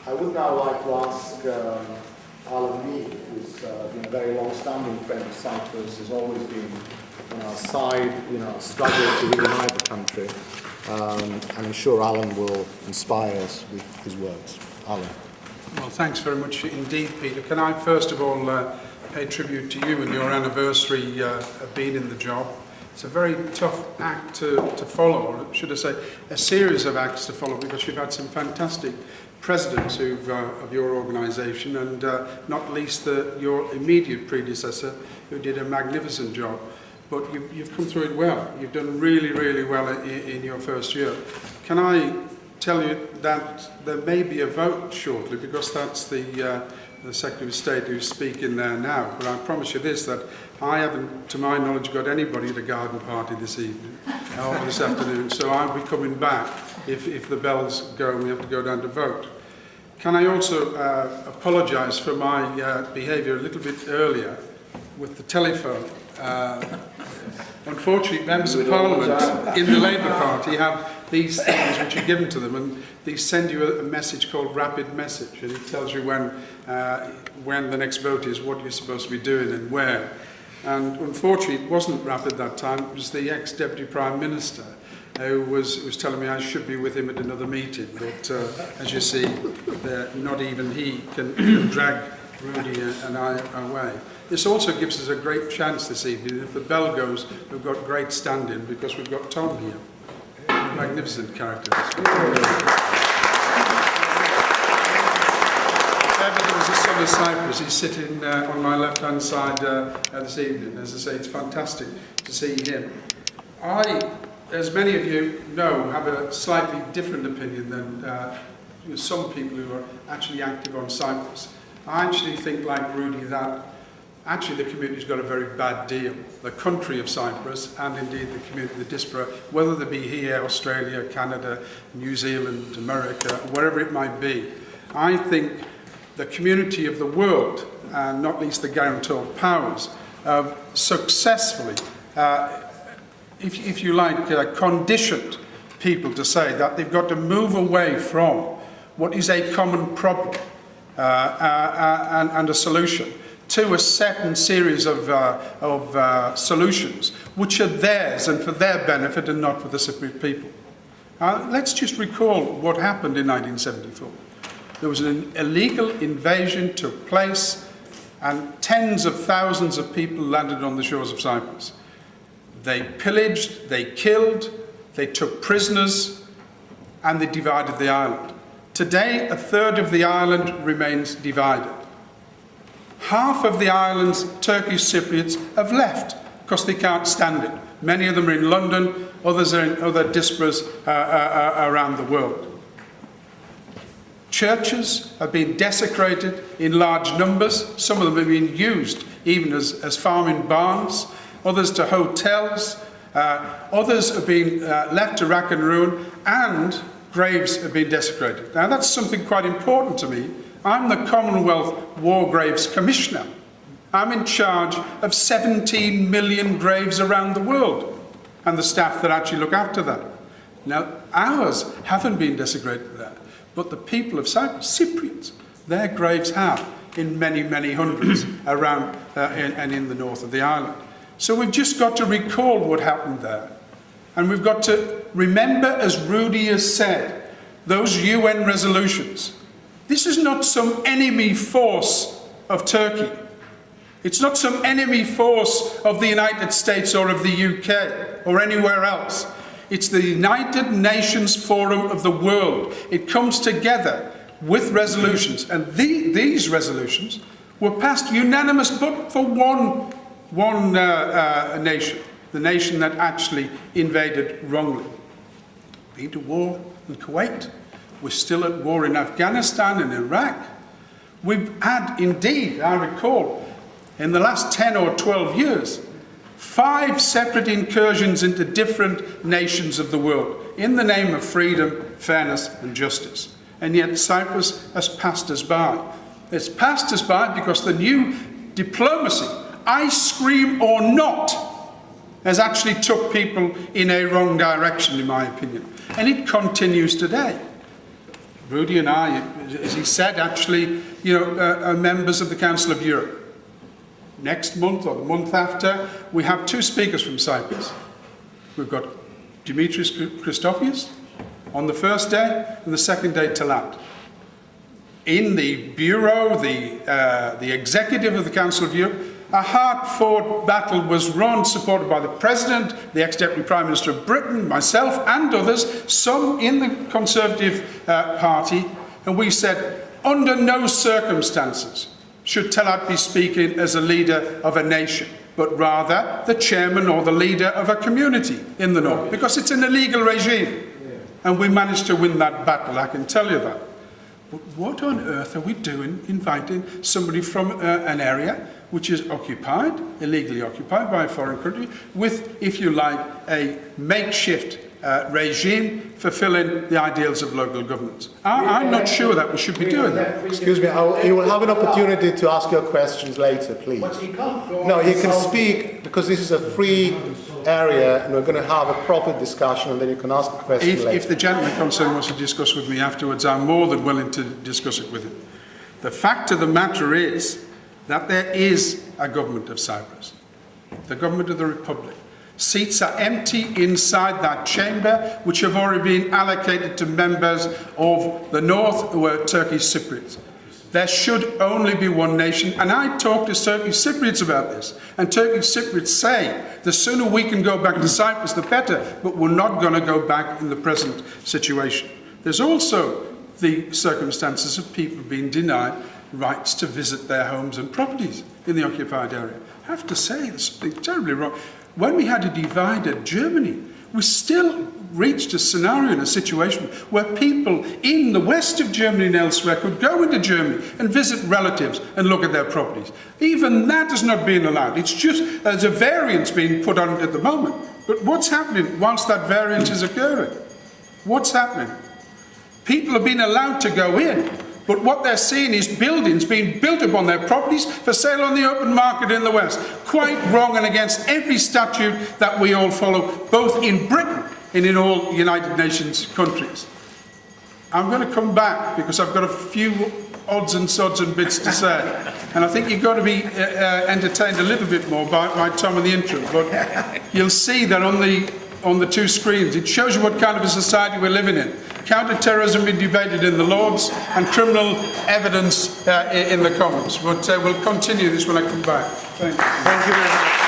I would now like to ask Alan Meale, who's been a very long-standing friend of Cyprus, has always been on our side in our struggle to reunite the country. And I'm sure Alan will inspire us with his words. Alan. Well, thanks very much indeed, Peter. Can I first of all pay tribute to you and your anniversary of being in the job. It's a very tough act to follow, or should I say, a series of acts to follow, because you've had some fantastic presidents of your organisation, and not least your immediate predecessor, who did a magnificent job. But you've come through it well. You've done really, really well in your first year. Can I tell you that there may be a vote shortly, because that's the Secretary of State who's speaking there now. But I promise you this, that I haven't, to my knowledge, got anybody at a garden party this evening or this afternoon. So I'll be coming back if the bells go and we have to go down to vote. Can I also apologise for my behaviour a little bit earlier with the telephone? Unfortunately, members of Parliament in the Labour Party have these things which are given to them, and they send you a message called rapid message, and it tells you when the next vote is, what you're supposed to be doing and where. And unfortunately, it wasn't rapid that time. It was the ex-Deputy Prime Minister who was telling me I should be with him at another meeting. But as you see, not even he can drag Rudy and I away. This also gives us a great chance this evening. If the bell goes, we've got great stand-in because we've got Tom here. Magnificent character. If ever there was a son of Cyprus, he's sitting on my left-hand side this evening. As I say, it's fantastic to see him. I, as many of you know, have a slightly different opinion than some people who are actually active on Cyprus. I actually think, like Rudy, that actually the community's got a very bad deal. The country of Cyprus, and indeed the community, the diaspora, whether they be here, Australia, Canada, New Zealand, America, wherever it might be. I think the community of the world, and not least the guarantor powers, have successfully, if you like, conditioned people to say that they've got to move away from what is a common problem and a solution to a certain series of solutions which are theirs and for their benefit and not for the Cypriot people. Let's just recall what happened in 1974. There was an illegal invasion took place and tens of thousands of people landed on the shores of Cyprus. They pillaged, they killed, they took prisoners, and they divided the island. Today, a third of the island remains divided. Half of the island's Turkish Cypriots have left because they can't stand it. Many of them are in London, others are in other diasporas around the world. Churches have been desecrated in large numbers. Some of them have been used even as farming barns, others to hotels, others have been left to rack and ruin, and graves have been desecrated. Now that's something quite important to me. I'm the Commonwealth War Graves Commissioner. I'm in charge of 17 million graves around the world and the staff that actually look after that. Now, ours haven't been desecrated there, but the people of Cyprus, Cypriots, their graves have in many, many hundreds around and in the north of the island. So we've just got to recall what happened there. And we've got to remember, as Rudy has said, those UN resolutions. This is not some enemy force of Turkey. It's not some enemy force of the United States or of the UK or anywhere else. It's the United Nations Forum of the world. It comes together with resolutions, and these resolutions were passed unanimous, but for one nation, the nation that actually invaded wrongly. Been to war in Kuwait. We're still at war in Afghanistan and Iraq. We've had, indeed, I recall, in the last 10 or 12 years, 5 separate incursions into different nations of the world in the name of freedom, fairness and justice. And yet Cyprus has passed us by. It's passed us by because the new diplomacy, ice cream or not, has actually took people in a wrong direction, in my opinion. And it continues today. Rudy and I, as he said, actually, are members of the Council of Europe. Next month or the month after, we have 2 speakers from Cyprus. We've got Dimitris Christofias on the first day and the second day Talat. In the Bureau, the executive of the Council of Europe, a hard-fought battle was run, supported by the President, the ex-Deputy Prime Minister of Britain, myself and others, some in the Conservative Party, and we said, under no circumstances should Talat be speaking as a leader of a nation, but rather the chairman or the leader of a community in the north, because it's an illegal regime. And we managed to win that battle, I can tell you that. But what on earth are we doing inviting somebody from an area which is occupied, illegally occupied by a foreign country, with, if you like, a makeshift regime fulfilling the ideals of local governance? I'm not sure that we should be doing that. Excuse me, you will have an opportunity to ask your questions later, please. No, you can speak, because this is a free area and we're going to have a proper discussion, and then you can ask a question later. If the gentleman concerned wants to discuss with me afterwards, I'm more than willing to discuss it with him. The fact of the matter is that there is a government of Cyprus, the government of the Republic. Seats are empty inside that chamber, which have already been allocated to members of the north, who are Turkish Cypriots. There should only be one nation, and I talked to Turkish Cypriots about this, and Turkish Cypriots say the sooner we can go back to Cyprus, the better, but we're not going to go back in the present situation. There's also the circumstances of people being denied rights to visit their homes and properties in the occupied area. I have to say, there's something terribly wrong. When we had a divided Germany, we still reached a scenario and a situation where people in the west of Germany and elsewhere could go into Germany and visit relatives and look at their properties. Even that is not being allowed. It's just there's a variance being put on it at the moment. But what's happening whilst that variance is occurring? What's happening? People are being allowed to go in, but what they're seeing is buildings being built upon their properties for sale on the open market in the West. Quite wrong and against every statute that we all follow, both in Britain and in all United Nations countries. I'm going to come back because I've got a few odds and sods and bits to say. And I think you've got to be entertained a little bit more by Tom and the intro. But you'll see that on the 2 screens, it shows you what kind of a society we're living in. Counter-terrorism being debated in the Lords and criminal evidence in the Commons. But we'll continue this when I come back. Thank you. Thank you very much.